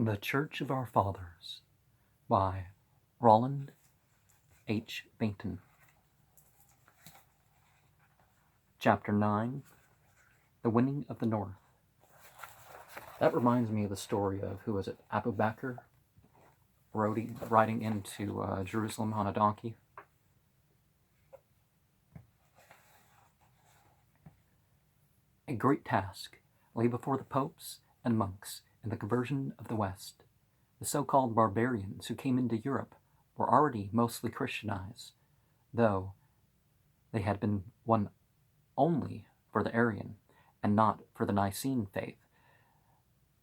The Church of Our Fathers by Roland H. Bainton. Chapter 9, The Winning of the North. That reminds me of the story of, who was it, Abu Bakr riding into Jerusalem on a donkey. A great task lay before the popes and monks in the conversion of the West. The so-called barbarians who came into Europe were already mostly Christianized, though they had been won only for the Arian and not for the Nicene faith.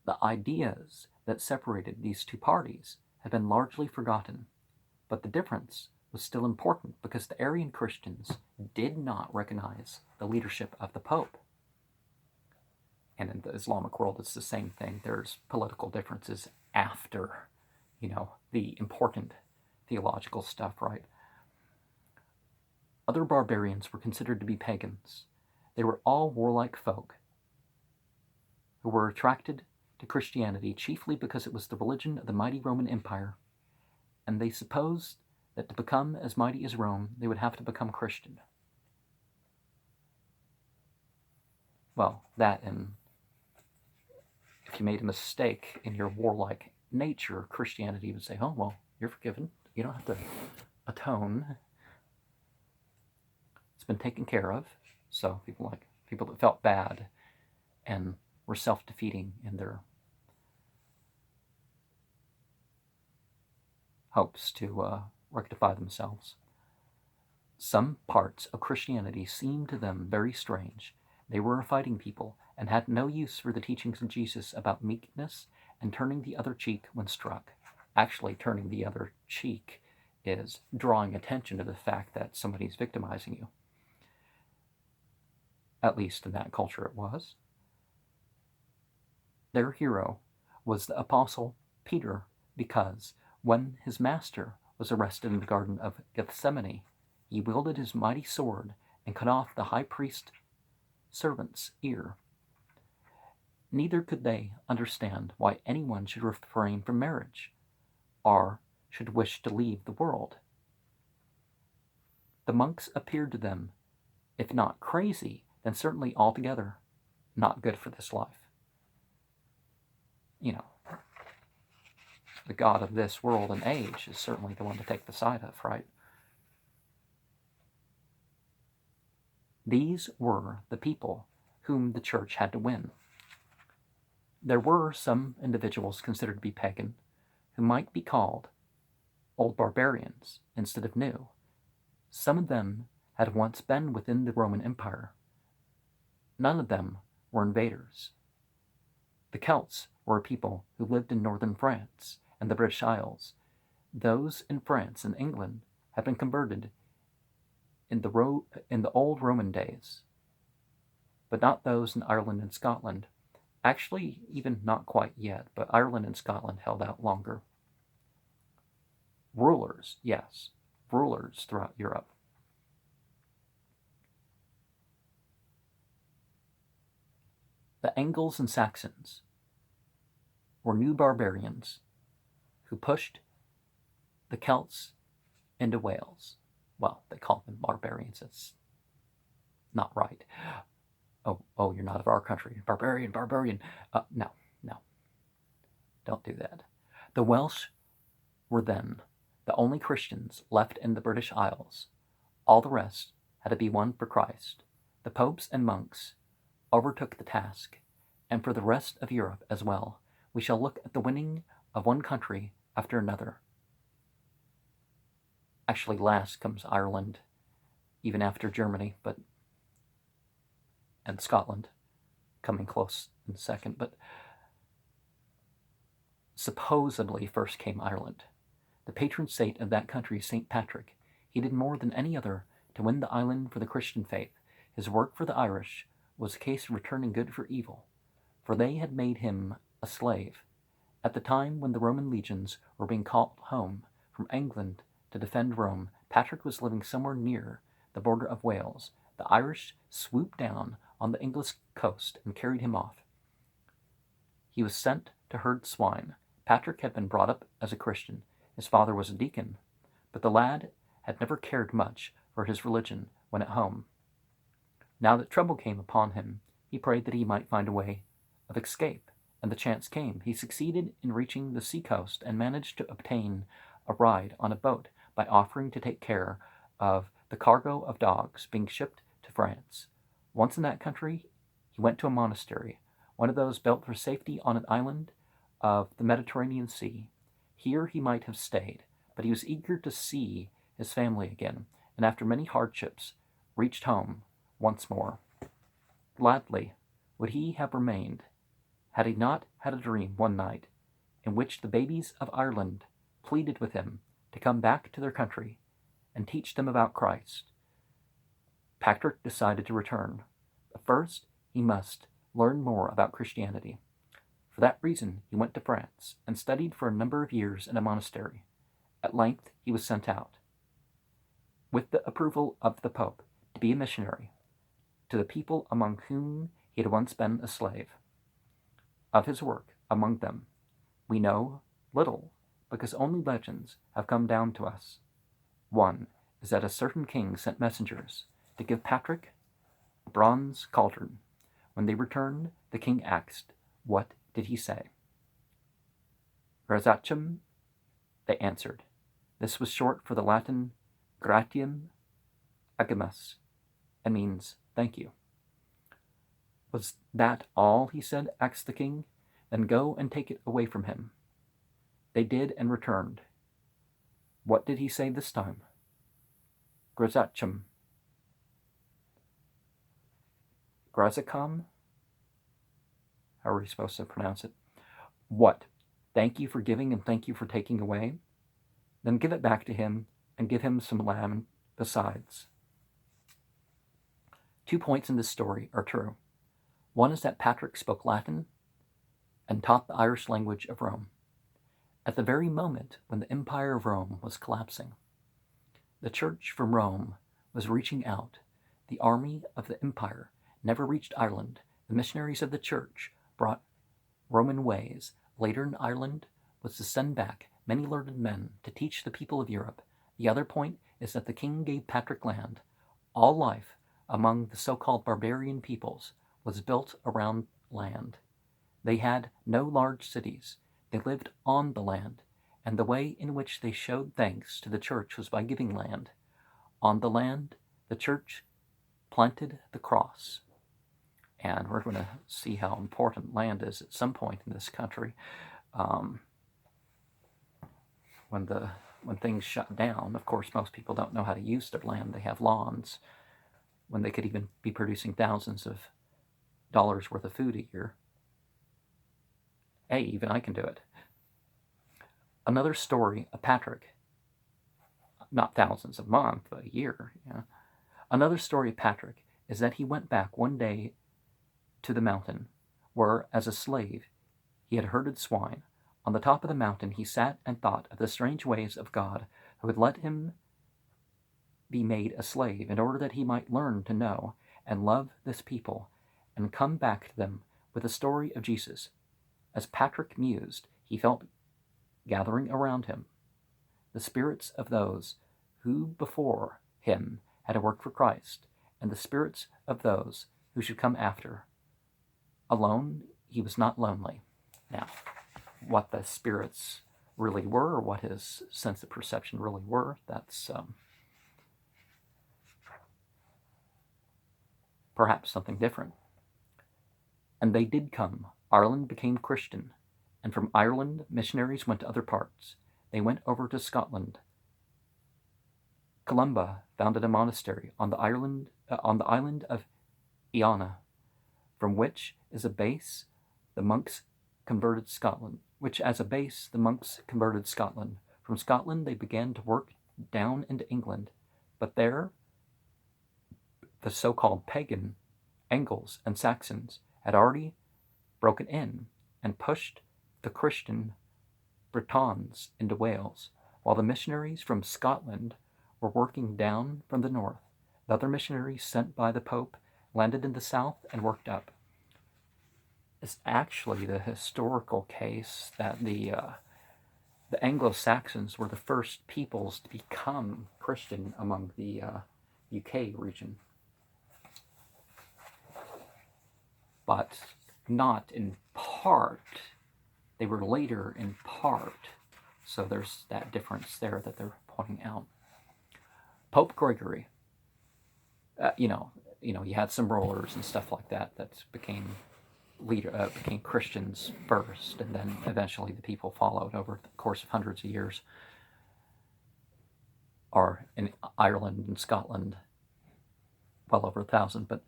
The ideas that separated these two parties had been largely forgotten, but the difference was still important because the Arian Christians did not recognize the leadership of the Pope. And in the Islamic world, it's the same thing. There's political differences after, the important theological stuff, right? Other barbarians were considered to be pagans. They were all warlike folk who were attracted to Christianity chiefly because it was the religion of the mighty Roman Empire, and they supposed that to become as mighty as Rome, they would have to become Christian. Well, that, and if you made a mistake in your warlike nature, Christianity would say, oh, well, you're forgiven. You don't have to atone. It's been taken care of. So people that felt bad and were self-defeating in their hopes to rectify themselves. Some parts of Christianity seemed to them very strange. They were a fighting people and had no use for the teachings of Jesus about meekness and turning the other cheek when struck. Actually, turning the other cheek is drawing attention to the fact that somebody's victimizing you. At least in that culture it was. Their hero was the Apostle Peter, because when his master was arrested in the Garden of Gethsemane, he wielded his mighty sword and cut off the high priest's servant's ear. Neither could they understand why anyone should refrain from marriage, or should wish to leave the world. The monks appeared to them, if not crazy, then certainly altogether not good for this life. The God of this world and age is certainly the one to take the side of, right? These were the people whom the church had to win. There were some individuals considered to be pagan who might be called old barbarians instead of new. Some of them had once been within the Roman Empire. None of them were invaders. The Celts were a people who lived in northern France and the British Isles. Those in France and England had been converted in the old Roman days, but not those in Ireland and Scotland. Actually, even not quite yet, but Ireland and Scotland held out longer. Rulers, yes, rulers throughout Europe. The Angles and Saxons were new barbarians who pushed the Celts into Wales. Well, they called them barbarians. That's not right. Oh, you're not of our country. Barbarian. No. Don't do that. The Welsh were then the only Christians left in the British Isles. All the rest had to be won for Christ. The popes and monks overtook the task, and for the rest of Europe as well, we shall look at the winning of one country after another. Actually, last comes Ireland, even after Germany, and Scotland, coming close in second, but supposedly first came Ireland. The patron saint of that country is St. Patrick. He did more than any other to win the island for the Christian faith. His work for the Irish was a case of returning good for evil, for they had made him a slave. At the time when the Roman legions were being called home from England to defend Rome, Patrick was living somewhere near the border of Wales. The Irish swooped down on the English coast and carried him off. He was sent to herd swine. Patrick had been brought up as a Christian. His father was a deacon, but the lad had never cared much for his religion when at home. Now that trouble came upon him, he prayed that he might find a way of escape, and the chance came. He succeeded in reaching the seacoast and managed to obtain a ride on a boat by offering to take care of the cargo of dogs being shipped to France. Once in that country, he went to a monastery, one of those built for safety on an island of the Mediterranean Sea. Here he might have stayed, but he was eager to see his family again, and after many hardships, reached home once more. Gladly would he have remained, had he not had a dream one night in which the babies of Ireland pleaded with him to come back to their country and teach them about Christ. Patrick decided to return, but first he must learn more about Christianity. For that reason, he went to France and studied for a number of years in a monastery. At length, he was sent out, with the approval of the Pope, to be a missionary to the people among whom he had once been a slave. Of his work among them, we know little, because only legends have come down to us. One is that a certain king sent messengers to give Patrick a bronze cauldron. When they returned, the king asked, "What did he say?" "Gratiam," they answered. This was short for the Latin gratiam agimus, and means thank you. "Was that all he said?" asked the king. "Then go and take it away from him." They did and returned. "What did he say this time?" "Gratiam." Grazicam? How are we supposed to pronounce it? "What? Thank you for giving and thank you for taking away? Then give it back to him and give him some lamb besides." 2 points in this story are true. One is that Patrick spoke Latin and taught the Irish language of Rome. At the very moment when the Empire of Rome was collapsing, the church from Rome was reaching out. The army of the empire never reached Ireland. The missionaries of the church brought Roman ways. Later in Ireland was to send back many learned men to teach the people of Europe. The other point is that the king gave Patrick land. All life among the so-called barbarian peoples was built around land. They had no large cities. They lived on the land, and the way in which they showed thanks to the church was by giving land. On the land, the church planted the cross. And we're going to see how important land is at some point in this country. When things shut down, of course, most people don't know how to use their land. They have lawns when they could even be producing thousands of dollars worth of food a year. Hey, even I can do it. Another story of Patrick, not thousands a month, but a year. Yeah. Another story of Patrick is that he went back one day to the mountain, where, as a slave, he had herded swine. On the top of the mountain he sat and thought of the strange ways of God, who had let him be made a slave in order that he might learn to know and love this people and come back to them with the story of Jesus. As Patrick mused, he felt gathering around him the spirits of those who before him had worked for Christ, and the spirits of those who should come after. Alone, he was not lonely. Now, what the spirits really were, or what his sense of perception really were, that's perhaps something different. And they did come. Ireland became Christian, and from Ireland, missionaries went to other parts. They went over to Scotland. Columba founded a monastery on the island of Iona, from which as a base the monks converted Scotland. From Scotland they began to work down into England, but there the so-called pagan Angles and Saxons had already broken in and pushed the Christian Britons into Wales, while the missionaries from Scotland were working down from the north. The other missionaries sent by the Pope landed in the south and worked up. is actually the historical case that the Anglo-Saxons were the first peoples to become Christian among the UK region, but not in part. They were later in part, so there's that difference there that they're pointing out. Pope Gregory, you had some rollers and stuff like that became Christians first, and then eventually the people followed over the course of hundreds of years. Or in Ireland and Scotland, well over 1,000. But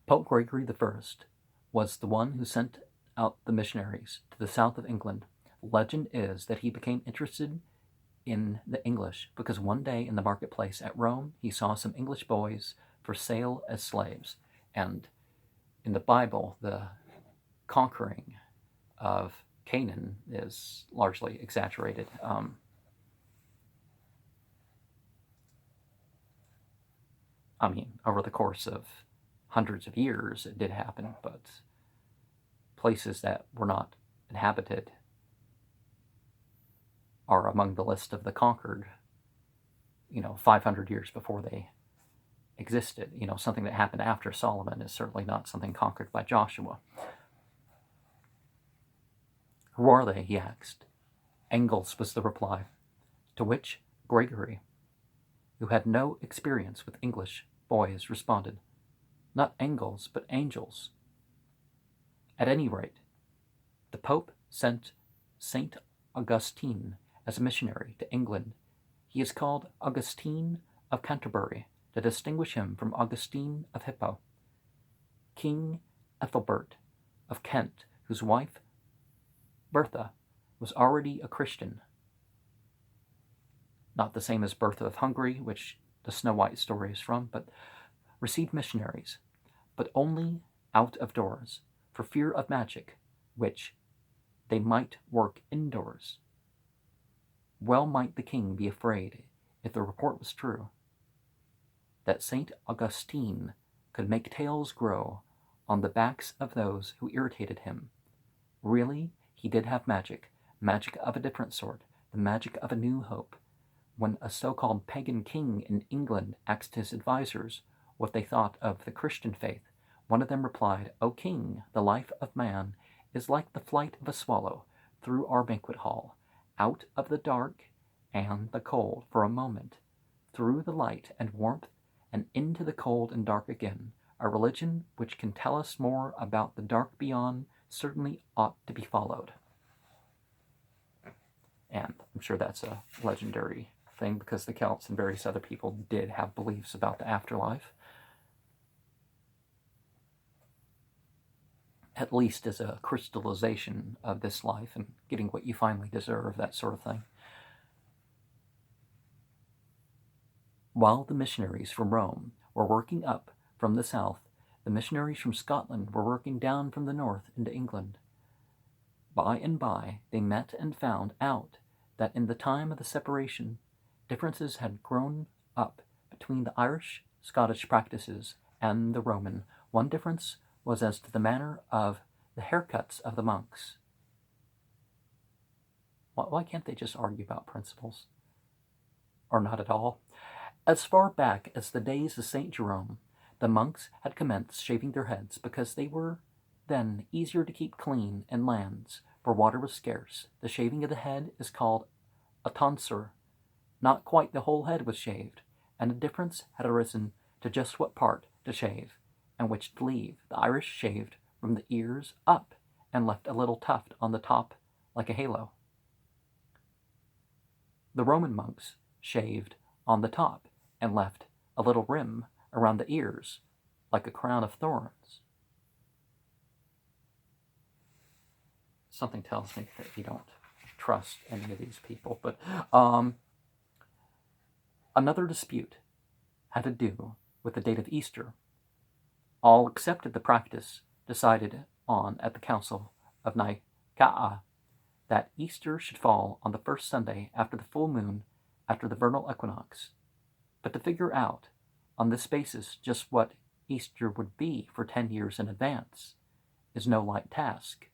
Pope Gregory I was the one who sent out the missionaries to the south of England. Legend is that he became interested in the English because one day in the marketplace at Rome, he saw some English boys for sale as slaves. And in the Bible, the conquering of Canaan is largely exaggerated. Over the course of hundreds of years, it did happen, but places that were not inhabited are among the list of the conquered, 500 years before they existed. Something that happened after Solomon is certainly not something conquered by Joshua. Who are they, he asked. Angles was the reply, to which Gregory, who had no experience with English boys, responded, not Angles, but angels. At any rate, the Pope sent St. Augustine as a missionary to England. He is called Augustine of Canterbury to distinguish him from Augustine of Hippo. King Ethelbert of Kent, whose wife Bertha was already a Christian, not the same as Bertha of Hungary, which the Snow White story is from, but received missionaries, but only out of doors, for fear of magic, which they might work indoors. Well might the king be afraid, if the report was true, that St. Augustine could make tails grow on the backs of those who irritated him. Really, he did have magic of a different sort, the magic of a new hope. When a so-called pagan king in England asked his advisors what they thought of the Christian faith, one of them replied, O king, the life of man is like the flight of a swallow through our banquet hall, out of the dark and the cold for a moment, through the light and warmth, and into the cold and dark again. A religion which can tell us more about the dark beyond certainly ought to be followed. And I'm sure that's a legendary thing because the Celts and various other people did have beliefs about the afterlife, at least as a crystallization of this life and getting what you finally deserve, that sort of thing. While the missionaries from Rome were working up from the south, the missionaries from Scotland were working down from the north into England. By and by, they met and found out that in the time of the separation, differences had grown up between the Irish, Scottish practices and the Roman. One difference was as to the manner of the haircuts of the monks. Why can't they just argue about principles? Or not at all? As far back as the days of St. Jerome, the monks had commenced shaving their heads because they were then easier to keep clean in lands where water was scarce. The shaving of the head is called a tonsure. Not quite the whole head was shaved, and a difference had arisen to just what part to shave and which to leave. The Irish shaved from the ears up and left a little tuft on the top like a halo. The Roman monks shaved on the top and left a little rim around the ears like a crown of thorns. Something tells me that you don't trust any of these people, but another dispute had to do with the date of Easter. All accepted the practice decided on at the Council of Nicaea that Easter should fall on the first Sunday after the full moon after the vernal equinox. But to figure out on this basis just what Easter would be for 10 years in advance is no light task,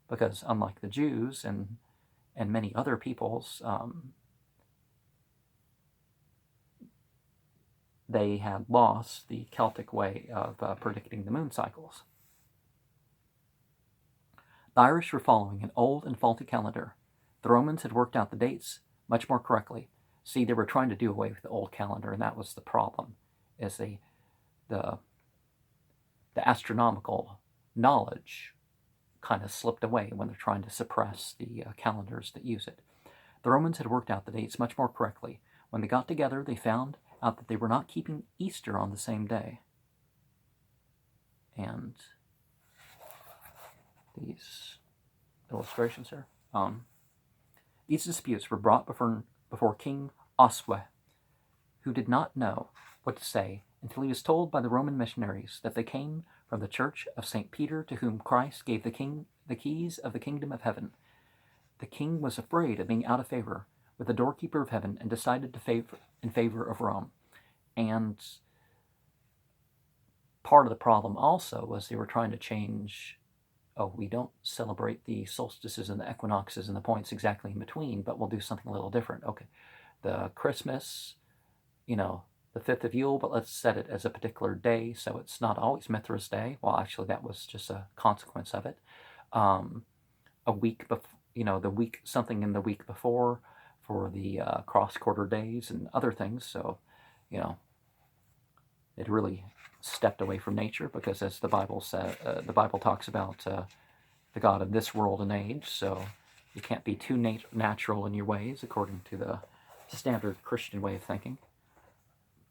because unlike the Jews and many other peoples, they had lost the Celtic way of predicting the moon cycles. The Irish were following an old and faulty calendar. The Romans had worked out the dates much more correctly. See, they were trying to do away with the old calendar, and that was the problem, is the astronomical knowledge kind of slipped away when they're trying to suppress the calendars that use it. The Romans had worked out the dates much more correctly. When they got together, they found out that they were not keeping Easter on the same day. And these illustrations here. These disputes were brought before King Oswy, who did not know what to say until he was told by the Roman missionaries that they came from the Church of St. Peter, to whom Christ gave the keys of the kingdom of heaven. The king was afraid of being out of favor with the doorkeeper of heaven and decided in favor of Rome. And part of the problem also was they were trying to change, we don't celebrate the solstices and the equinoxes and the points exactly in between, but we'll do something a little different. Okay, the Christmas, the 5th of Yule, but let's set it as a particular day, so it's not always Mithras Day. Well, actually, that was just a consequence of it. A week before, something in the week before for the cross-quarter days and other things. So, it really stepped away from nature, because as the Bible says, the Bible talks about the God of this world and age, so you can't be too natural in your ways according to the standard Christian way of thinking.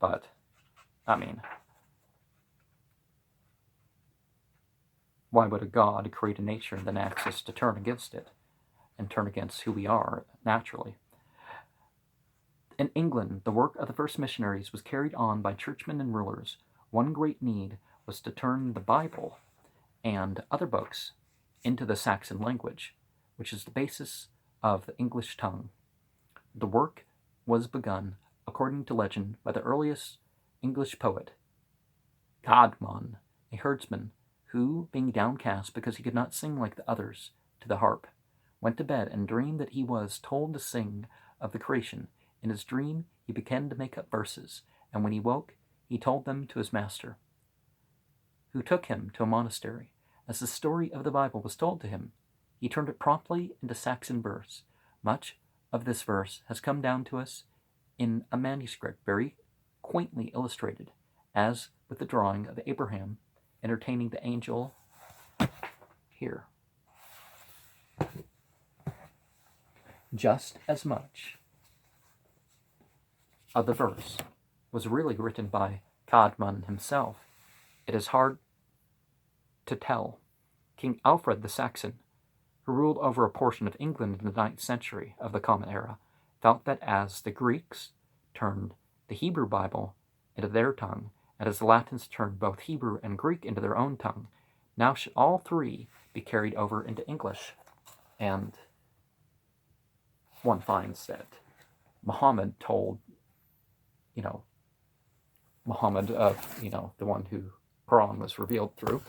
But, why would a God create a nature and then ask us to turn against it and turn against who we are naturally? In England, the work of the first missionaries was carried on by churchmen and rulers. One great need was to turn the Bible and other books into the Saxon language, which is the basis of the English tongue. The work was begun, according to legend, by the earliest English poet, Caedmon, a herdsman, who, being downcast because he could not sing like the others to the harp, went to bed and dreamed that he was told to sing of the creation. In his dream, he began to make up verses, and when he woke, he told them to his master, who took him to a monastery. As the story of the Bible was told to him, he turned it promptly into Saxon verse. Much of this verse has come down to us in a manuscript very quaintly illustrated, as with the drawing of Abraham entertaining the angel here. Just as much of the verse was really written by Caedmon himself, it is hard to tell. King Alfred the Saxon, who ruled over a portion of England in the 9th century of the Common Era, felt that as the Greeks turned the Hebrew Bible into their tongue, and as the Latins turned both Hebrew and Greek into their own tongue, now should all three be carried over into English. And one finds that Muhammad told, Muhammad, the one who Quran was revealed through,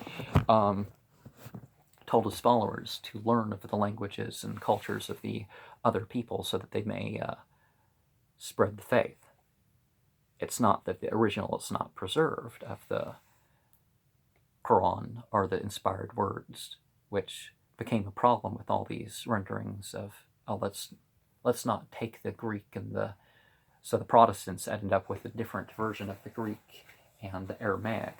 told his followers to learn of the languages and cultures of the other people so that they may spread the faith. It's not that the original is not preserved of the Quran or the inspired words, which became a problem with all these renderings of, let's not take the Greek and so the Protestants ended up with a different version of the Greek and the Aramaic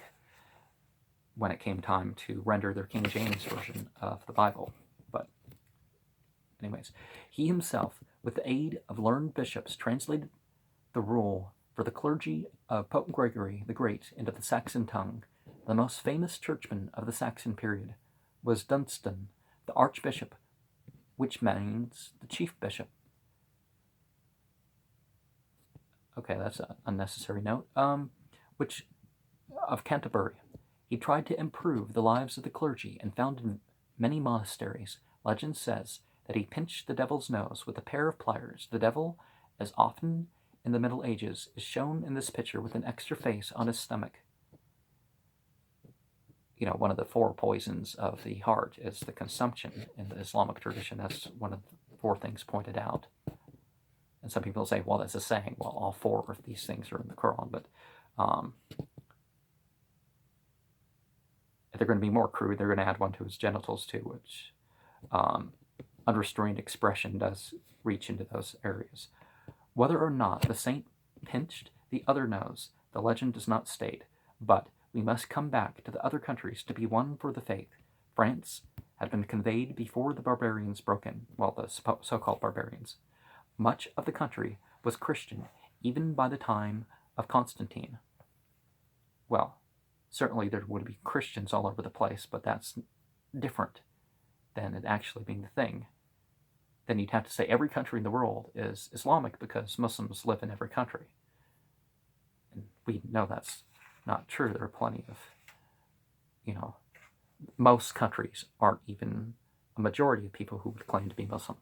when it came time to render their King James version of the Bible. But anyways, he himself, with the aid of learned bishops, translated the rule for the clergy of Pope Gregory the Great into the Saxon tongue. The most famous churchman of the Saxon period was Dunstan, the archbishop, which means the chief bishop. Okay, that's an unnecessary note. Which of Canterbury. He tried to improve the lives of the clergy and founded many monasteries. Legend says that he pinched the devil's nose with a pair of pliers. The devil, as often in the Middle Ages, is shown in this picture with an extra face on his stomach. one of the four poisons of the heart is the consumption in the Islamic tradition. That's one of the four things pointed out. And some people say, well, that's a saying. Well, all four of these things are in the Quran, but if they're going to be more crude, they're going to add one to his genitals too, which unrestrained expression does reach into those areas. Whether or not the saint pinched the other nose, the legend does not state, but we must come back to the other countries to be one for the faith. France had been conveyed before the barbarians broke in, well, the so-called barbarians. Much of the country was Christian, even by the time of Constantine. Well, certainly there would be Christians all over the place, but that's different than it actually being the thing. Then you'd have to say every country in the world is Islamic because Muslims live in every country. And we know that's not true. There are plenty of, most countries aren't even a majority of people who would claim to be Muslim.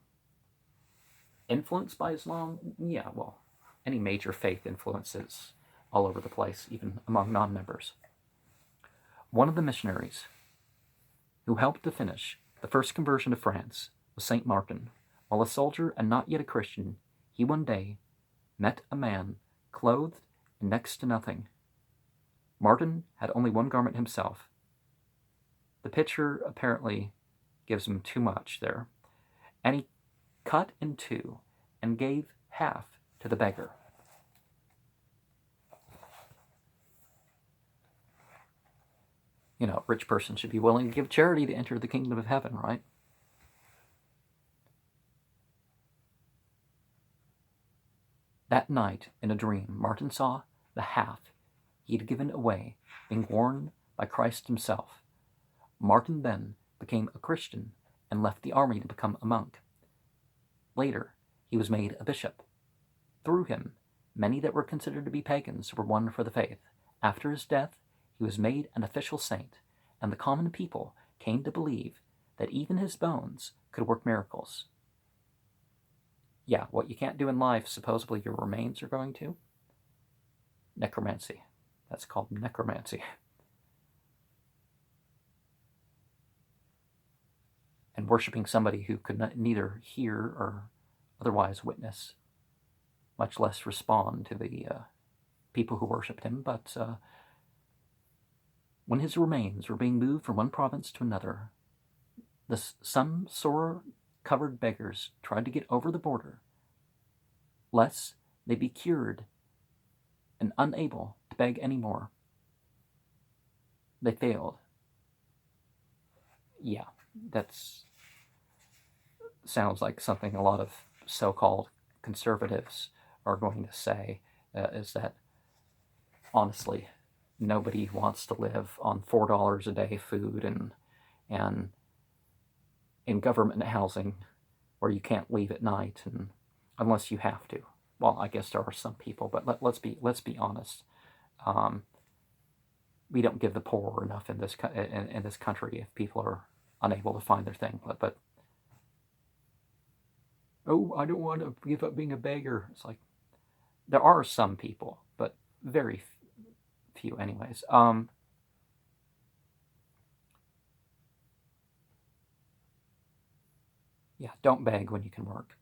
Influenced by Islam? Yeah, well, any major faith influences all over the place, even among non-members. One of the missionaries who helped to finish the first conversion of France was Saint Martin. While a soldier and not yet a Christian, he one day met a man clothed in next to nothing. Martin had only one garment himself. The picture apparently gives him too much there, and he cut in two and gave half to the beggar. A rich person should be willing to give charity to enter the kingdom of heaven, right? That night, in a dream, Martin saw the half he had given away being worn by Christ himself. Martin then became a Christian and left the army to become a monk. Later, he was made a bishop. Through him, many that were considered to be pagans were won for the faith. After his death, he was made an official saint, and the common people came to believe that even his bones could work miracles. Yeah, what you can't do in life, supposedly your remains are going to? Necromancy. That's called necromancy. And worshiping somebody who could neither hear or otherwise witness, much less respond to the people who worshipped him. But when his remains were being moved from one province to another, some sore-covered beggars tried to get over the border, lest they be cured and unable to beg any more. They failed. Yeah, that's sounds like something a lot of so-called conservatives are going to say, is that, honestly, nobody wants to live on $4 a day food and in government housing where you can't leave at night and unless you have to. Well, I guess there are some people, but let's be honest. We don't give the poor enough in this country if people are unable to find their thing. But oh, I don't want to give up being a beggar. It's like there are some people, but very few, anyways. Yeah, don't beg when you can work.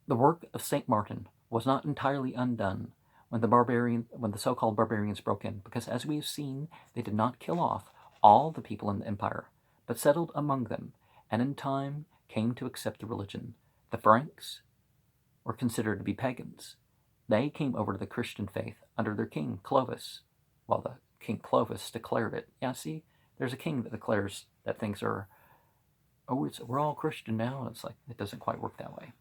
The work of Saint Martin was not entirely undone when the so-called barbarians broke in, because as we have seen, they did not kill off all the people in the empire, but settled among them, and in time came to accept the religion. The Franks were considered to be pagans. They came over to the Christian faith under their king, Clovis. Well, the King Clovis declared it. Yeah, see, there's a king that declares that things are, we're all Christian now, and it's like, it doesn't quite work that way.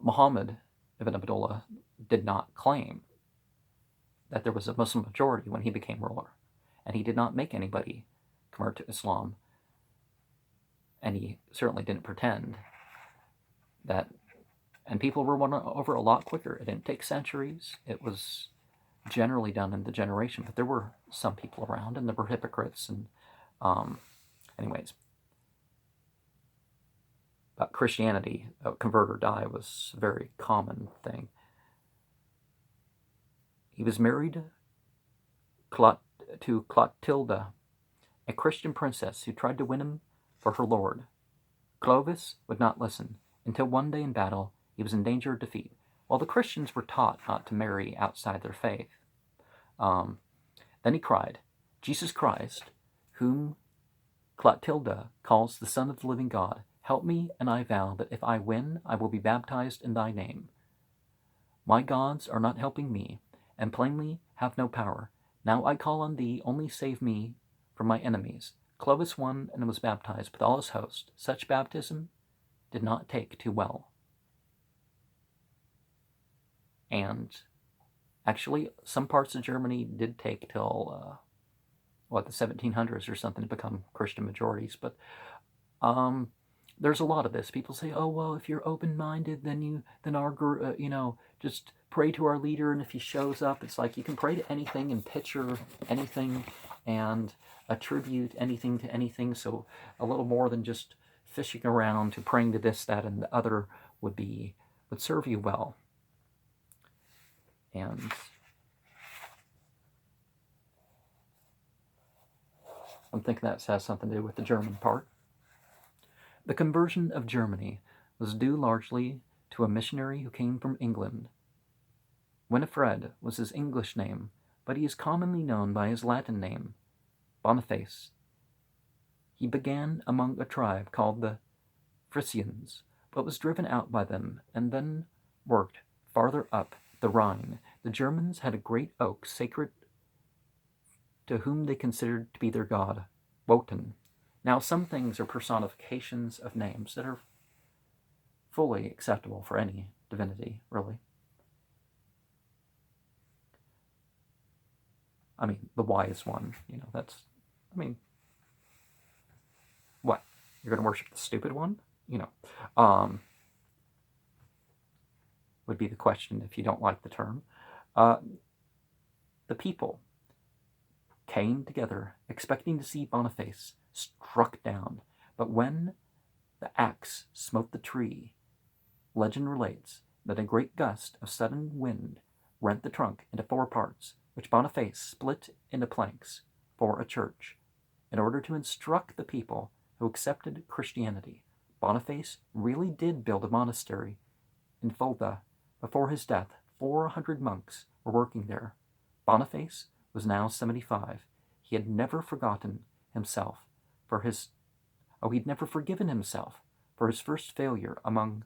Muhammad ibn Abdullah did not claim that there was a Muslim majority when he became ruler, and he did not make anybody convert to Islam, and he certainly didn't pretend that, and people were won over a lot quicker. It didn't take centuries. It was generally done in the generation, but there were some people around, and there were hypocrites, and anyways. But Christianity, convert or die, was a very common thing. He was married to Clotilda, a Christian princess who tried to win him for her lord. Clovis would not listen, until one day in battle he was in danger of defeat. While the Christians were taught not to marry outside their faith, then he cried, Jesus Christ, whom Clotilda calls the Son of the living God, help me, and I vow that if I win, I will be baptized in thy name. My gods are not helping me, and plainly have no power. Now I call on thee, only save me from my enemies. Clovis won and was baptized with all his host. Such baptism did not take too well. And actually, some parts of Germany did take till, the 1700s or something to become Christian majorities. But there's a lot of this. People say, oh, well, if you're open-minded, then just pray to our leader, and if he shows up, it's like you can pray to anything and picture anything and attribute anything to anything. So a little more than just fishing around to praying to this, that, and the other would serve you well. And I'm thinking that has something to do with the German part. The conversion of Germany was due largely to a missionary who came from England. Winifred was his English name, but he is commonly known by his Latin name, Boniface. He began among a tribe called the Frisians, but was driven out by them and then worked farther up the Rhine. The Germans had a great oak sacred to whom they considered to be their god, Wotan. Now, some things are personifications of names that are fully acceptable for any divinity, really. I mean, the wise one, what? You're going to worship the stupid one? Would be the question if you don't like the term. The people came together expecting to see Boniface struck down, but when the axe smote the tree, legend relates that a great gust of sudden wind rent the trunk into 4 parts, which Boniface split into planks for a church. In order to instruct the people who accepted Christianity, Boniface really did build a monastery in Fulda. Before his death, 400 monks were working there. Boniface was now 75. He had never forgotten himself he'd never forgiven himself for his first failure among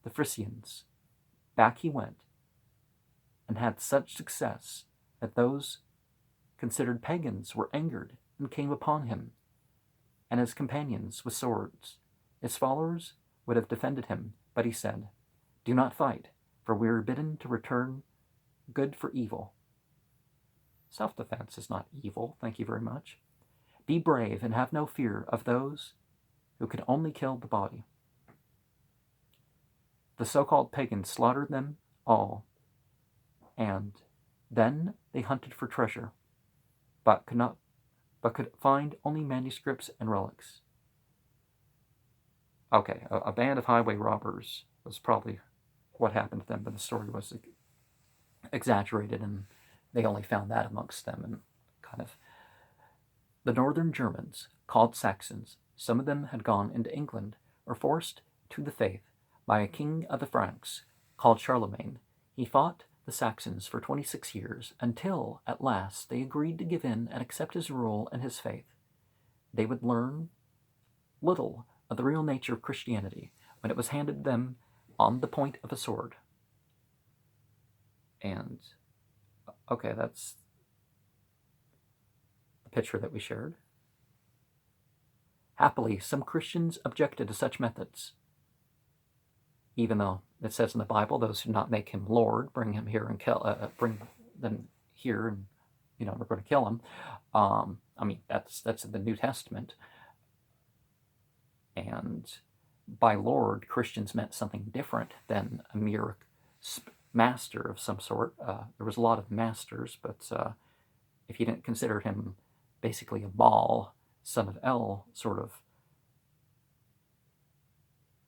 the Frisians. Back he went, and had such success that those considered pagans were angered and came upon him and his companions with swords. His followers would have defended him, but he said, "Do not fight, for we are bidden to return good for evil." Self-defense is not evil, thank you very much. Be brave and have no fear of those who can only kill the body. The so-called pagans slaughtered them all, and then they hunted for treasure, but could find only manuscripts and relics. Okay, a band of highway robbers was probably what happened to them, but the story was exaggerated, and they only found that amongst them, and kind of. The northern Germans, called Saxons, some of them had gone into England, were forced to the faith by a king of the Franks called Charlemagne. He fought the Saxons for 26 years, until, at last, they agreed to give in and accept his rule and his faith. They would learn little of the real nature of Christianity when it was handed them on the point of a sword. And, okay, that's the picture that we shared. Happily, some Christians objected to such methods. Even though it says in the Bible, those who not make him Lord, bring him here and bring them here, and we're going to kill him. That's in the New Testament. And by Lord, Christians meant something different than a mere master of some sort. There was a lot of masters, but if you didn't consider him basically a Baal, son of El, sort of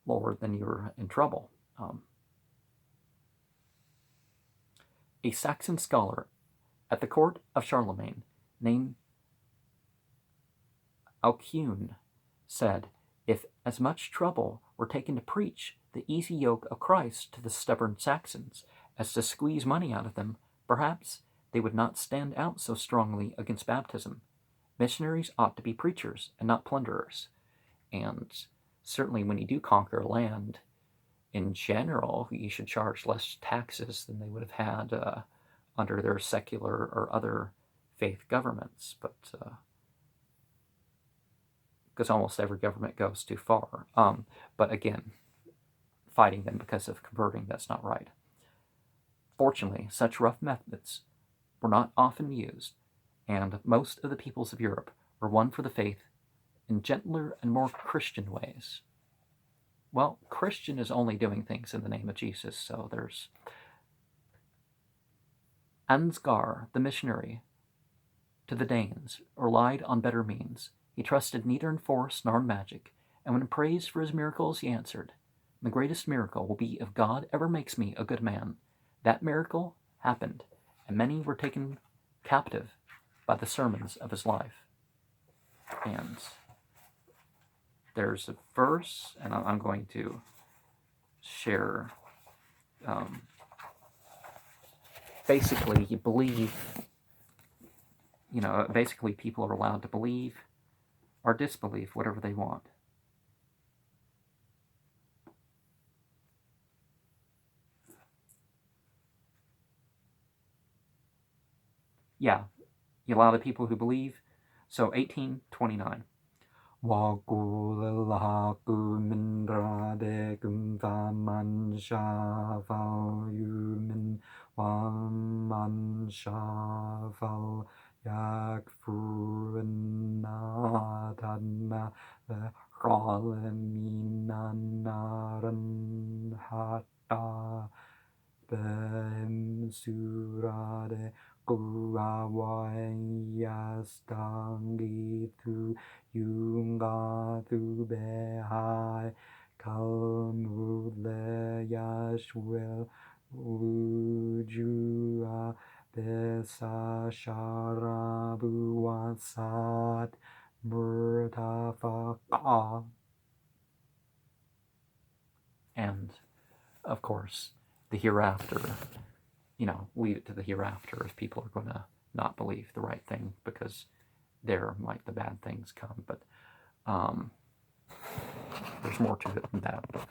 Lord, then you were in trouble. A Saxon scholar at the court of Charlemagne named Alcuin said, "If as much trouble were taken to preach the easy yoke of Christ to the stubborn Saxons as to squeeze money out of them, perhaps they would not stand out so strongly against baptism. Missionaries ought to be preachers and not plunderers." And certainly when you do conquer a land, in general, you should charge less taxes than they would have had under their secular or other faith governments. But because almost every government goes too far. But again, fighting them because of converting, that's not right. Fortunately, such rough methods were not often used, and most of the peoples of Europe were won for the faith in gentler and more Christian ways. Well, Christian is only doing things in the name of Jesus, so there's Ansgar, the missionary to the Danes, relied on better means. He trusted neither in force nor in magic, and when praised for his miracles, he answered, "The greatest miracle will be if God ever makes me a good man." That miracle happened, and many were taken captive by the sermons of his life. And there's a verse, and I'm going to share. Basically, you believe, basically people are allowed to believe or disbelieve whatever they want. Yeah, you allow the people who believe. So 1829. And, of course, the hereafter, leave it to the hereafter if people are going to not believe the right thing, because there might the bad things come. But there's more to it than that. But